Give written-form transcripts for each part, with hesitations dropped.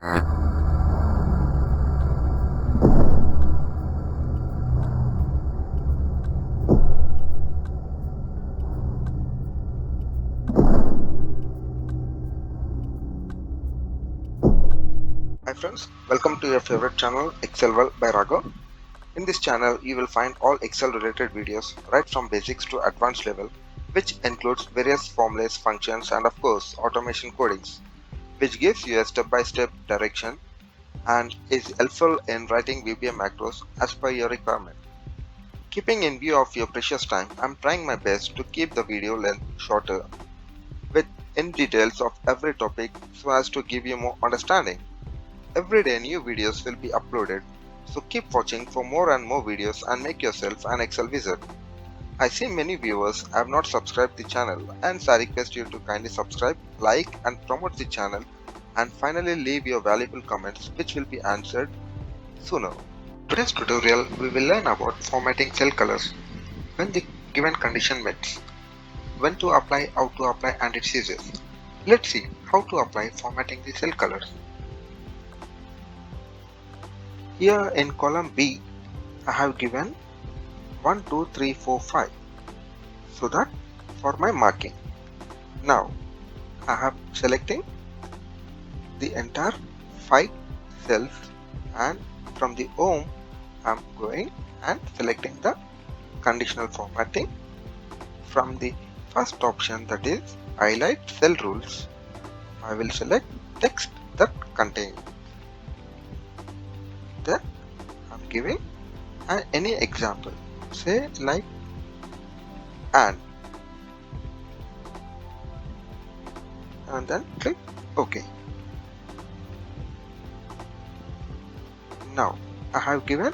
Hi friends, welcome to your favorite channel Excel by Raghav. In this channel you will find all Excel related videos right from basics to advanced level, which includes various formulas, functions and of course automation codings, which gives you a step-by-step direction and is helpful in writing VBA macros as per your requirement. Keeping in view of your precious time, I am trying my best to keep the video length shorter with in details of every topic so as to give you more understanding. Every day new videos will be uploaded, so keep watching for more and more videos and make yourself an Excel wizard. I see many viewers have not subscribed the channel, and I request you to kindly subscribe, like and promote the channel, and finally leave your valuable comments which will be answered sooner. Today's tutorial we will learn about formatting cell colors when the given condition meets, when to apply, how to apply and its uses. Let's see how to apply formatting the cell colors. Here in column B, I have given 1, 2, 3, 4, 5, so that for my marking. Now I have selecting the entire 5 cells, and from the home I am going and selecting the conditional formatting. From the first option, that is highlight cell rules, I will select text that contains. Then I am giving any example, say like and then click OK. Now I have given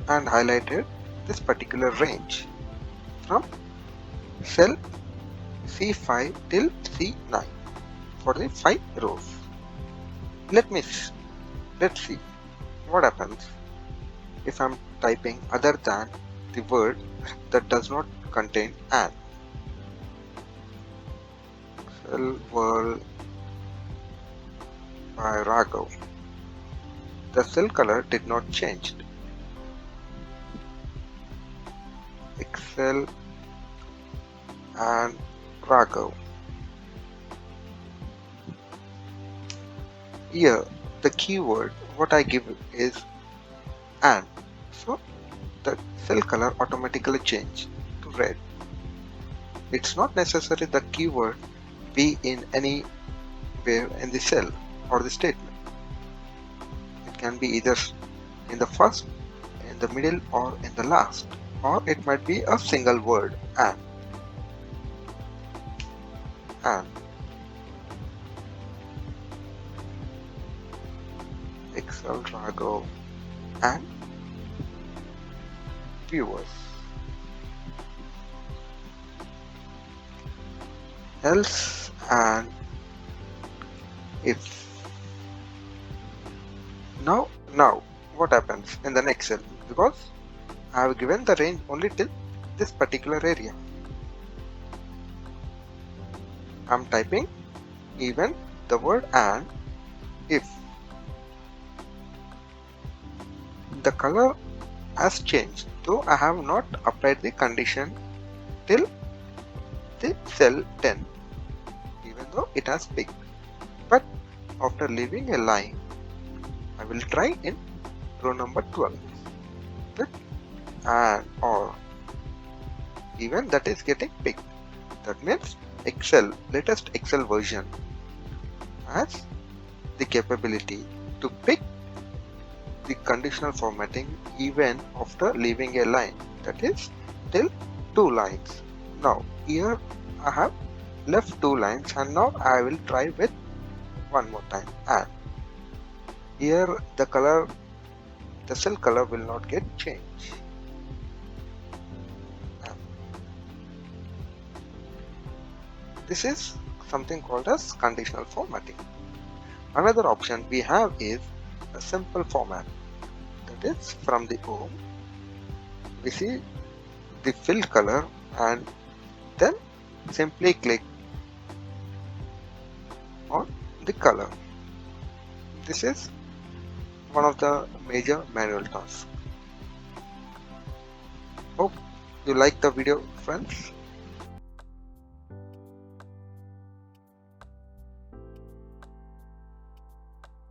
and highlighted this particular range from cell C5 till C9 for the 5 rows. Let's see what happens if I am typing other than the word that does not contain an. Cell world by Raghav. The cell color did not change. Excel and Raghav. Here the keyword what I give is and, so the cell color automatically change to red. It's not necessary the keyword be in anywhere in the cell or the statement. It can be either in the first, in the middle or in the last, or it might be a single word and. Excel Raghav and viewers. Else and if. Now what happens in the next cell, because I have given the range only till this particular area. I am typing even the word and if. The color has changed, though I have not applied the condition till the cell 10, even though it has picked. But after leaving a line, I will try in row number 12 with and or even that is getting picked. That means Excel, latest Excel version has the capability to pick the conditional formatting even after leaving a line, that is till 2 lines. Now here I have left 2 lines and now I will try with one more time and here the color, the cell color will not get changed. This is something called as conditional formatting. Another option we have is a simple format, that is from the home we see the filled color and then simply click on the color. This is one of the major manual tasks. Hope you like the video, friends.